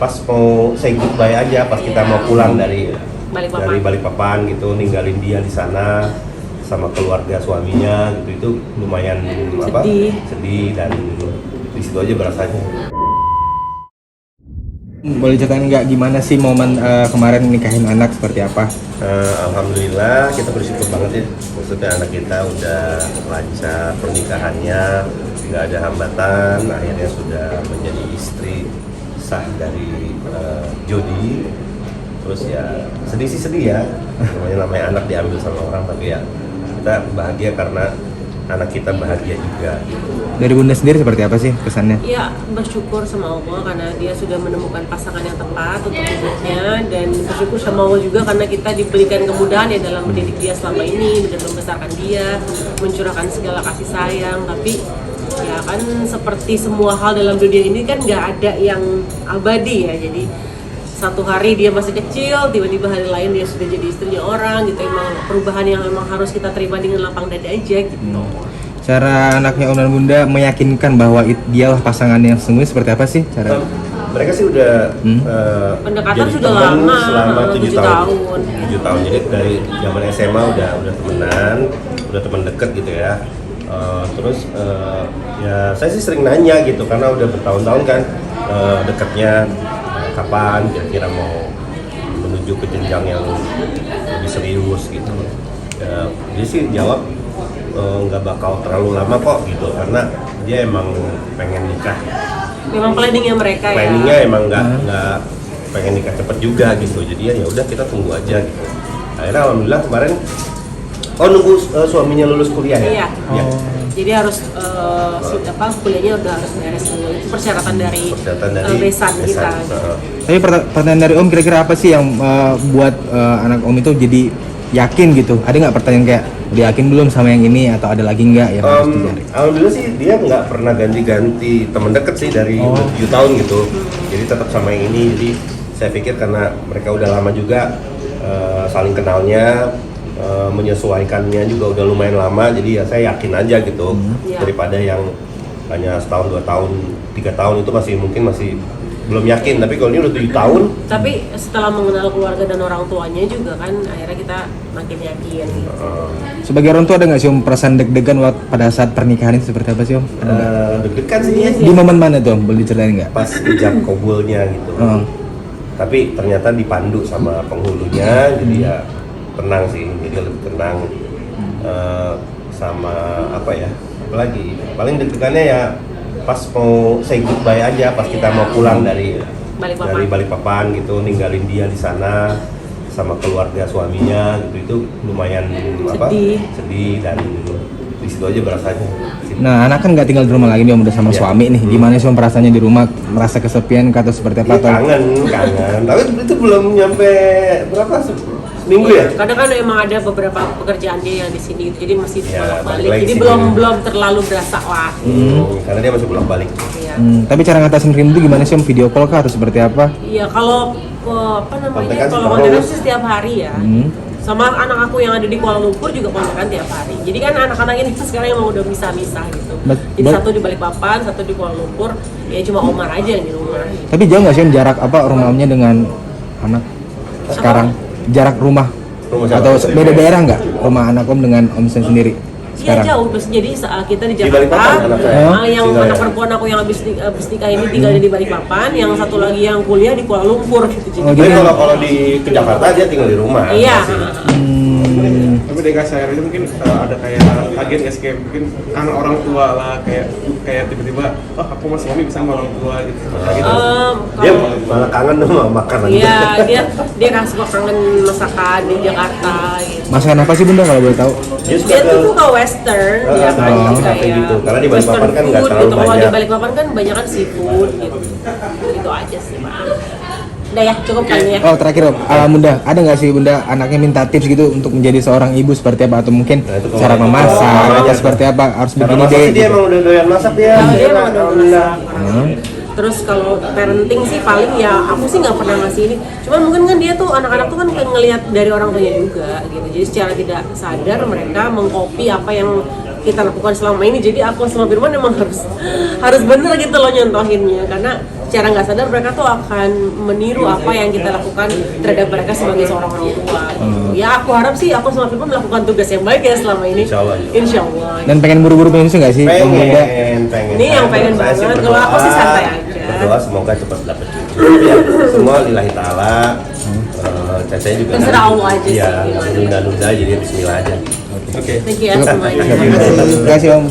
pas mau say goodbye aja, pas kita mau pulang dari Balikpapan gitu, ninggalin dia di sana sama keluarga suaminya gitu, itu lumayan sedih dan di situ aja berasanya. Boleh ceritain nggak gimana sih momen kemarin nikahin anak seperti apa? Alhamdulillah kita bersyukur banget ya, maksudnya anak kita udah lancar pernikahannya, nggak ada hambatan, akhirnya sudah menjadi istri sah dari Jody. Terus ya sedih ya, namanya anak diambil sama orang, tapi ya kita bahagia karena anak kita bahagia juga. Dari Bunda sendiri seperti apa sih kesannya? Ya, bersyukur sama Allah karena dia sudah menemukan pasangan yang tepat untuk hidupnya, dan bersyukur sama Allah juga karena kita diberikan kemudahan ya dalam mendidik dia selama ini, dan membesarkan dia, mencurahkan segala kasih sayang. Tapi ya kan seperti semua hal dalam dunia ini kan nggak ada yang abadi ya, jadi satu hari dia masih kecil, tiba-tiba hari lain dia sudah jadi istrinya orang gitu. Emang perubahan yang memang harus kita terima dengan lapang dada aja gitu. Cara anaknya Om dan Bunda meyakinkan bahwa dialah pasangan yang sesungguhnya seperti apa sih cara? Mereka sih udah pendekatan jadi sudah teman lama, selama 7 tahun. 7 7 tahun, jadi dari zaman SMA udah temenan, udah teman deket gitu ya. Terus ya saya sih sering nanya gitu karena udah bertahun-tahun kan dekatnya, kapan kira-kira mau menuju ke jenjang yang lebih serius gitu. Ya, dia sih jawab nggak bakal terlalu lama kok gitu, karena dia emang pengen nikah. Memang planningnya mereka Planningnya emang nggak pengen nikah cepet juga gitu, jadi ya udah kita tunggu aja gitu. Akhirnya alhamdulillah kemarin nunggu suaminya lulus kuliah ya. Iya. Ya. Jadi harus kuliahnya udah harus beres dulu. Itu persyaratan dari besan kita. Tapi pertanyaan dari Om, kira-kira apa sih yang buat anak Om itu jadi yakin gitu? Ada nggak pertanyaan kayak udah yakin belum sama yang ini, atau ada lagi nggak yang harus dicari? Alhamdulillah sih dia nggak pernah ganti-ganti teman dekat sih dari 7 tahun gitu. Jadi tetap sama yang ini. Jadi saya pikir karena mereka udah lama juga saling kenalnya, menyesuaikannya juga udah lumayan lama, jadi ya saya yakin aja gitu. Daripada yang hanya setahun, 2 tahun, 3 tahun itu masih belum yakin. Tapi kalau ini udah 7 tahun. Tapi setelah mengenal keluarga dan orang tuanya juga kan, akhirnya kita makin yakin. Sebagai orang tua ada nggak sih Om perasaan deg-degan pada saat pernikahan itu seperti apa sih Om? Deg-degan sih. Di momen mana tuh Om? Boleh diceritain nggak? Pas ijab kabulnya gitu. Tapi ternyata dipandu sama penghulunya, jadi ya tenang sih, jadi lebih tenang. Sama apa ya, apalagi paling deg-degannya ya pas mau say goodbye aja, pas kita mau pulang dari Balikpapan gitu, ninggalin dia di sana sama keluarga suaminya gitu, itu lumayan sedih dan di situ aja berasanya. Nah, anak kan nggak tinggal di rumah lagi nih Om, udah sama suami nih. Gimana sih Om perasaannya di rumah? Merasa kesepian atau seperti apa? Kangen. Tapi itu belum nyampe berapa minggu ya? Kadang kan emang ada beberapa pekerjaan dia yang di sini, jadi masih bolak-balik. Jadi sini. belum terlalu berasa lah. Karena dia masih bolak-balik. Iya. Tapi cara ngatasin rindu gimana sih Om? Video call kah atau seperti apa? Iya, kalau Kontekan kalau kontekan sih setiap hari ya. Sama anak aku yang ada di Kuala Lumpur juga kontekan tiap hari. Jadi kan anak-anak ini sekarang emang udah misah-misah gitu. Jadi satu di Balikpapan, satu di Kuala Lumpur. Ya cuma Omar aja yang di rumah. Gitu. Tapi jauh nggak sih Om jarak rumah Omnya dengan anak sekarang? Jarak rumah atau beda daerah nggak rumah anak Om dengan Om sendiri sekarang? Iya jauh, jadi kita di Jakarta, yang anak perempuan aku yang habis nikah ini tinggal di Balikpapan, yang satu lagi yang kuliah di Kuala Lumpur gitu. Jadi kalau di Jakarta dia tinggal di rumah. Iya. Tapi dari kasar itu mungkin ada kayak kaget nggak sih, kayak mungkin karena orang tua lah, kayak tiba-tiba aku sama suami bisa sama orang tua gitu. Dia malah kangen sama makanan. Iya, dia kan suka kangen masakan di Jakarta gitu. Masakan apa sih Bunda kalau boleh tahu? Dia tuh suka western, dia kayak gitu. Karena di Balikpapan kan nggak terlalu gitu. banyak. Kalau di Balikpapan kan banyak kan seafood gitu. Gitu aja sih, Pak. Udah ya, cukup kan ya. Oh, terakhir Om, Bunda, ada nggak sih Bunda anaknya minta tips gitu untuk menjadi seorang ibu seperti apa, atau mungkin cara memasak atau seperti apa, harus begini deh. Dia emang udah doyan masak dia. Dia emang udah masak. Terus kalau parenting sih paling ya aku sih nggak pernah ngasih ini. Cuman mungkin kan dia tuh anak-anak tuh kan ngelihat dari orang tuanya juga gitu. Jadi secara tidak sadar mereka mengcopy apa yang kita lakukan selama ini. Jadi aku sama Firman emang harus bener gitu loh nyontohinnya, karena secara nggak sadar mereka tuh akan meniru apa yang kita lakukan terhadap mereka sebagai seorang orang tua gitu. Ya aku harap sih aku sama Firman melakukan tugas yang baik ya selama ini. Insya Allah. Insya Allah. Dan pengen buru-buru punya susu nggak sih? Yang muda? Pengen. Ini yang pengen Saya sih banget. berdoa, Kalau aku sih santai aja. Berdoa semoga cepat dapat cucu. Ya, semua lillahi ta'ala. Caca juga Terserah Allah aja sih, Iya, gimana. nunda-nunda jadi bismillah aja. Oke. Thank you ya semuanya. Terima kasih Om.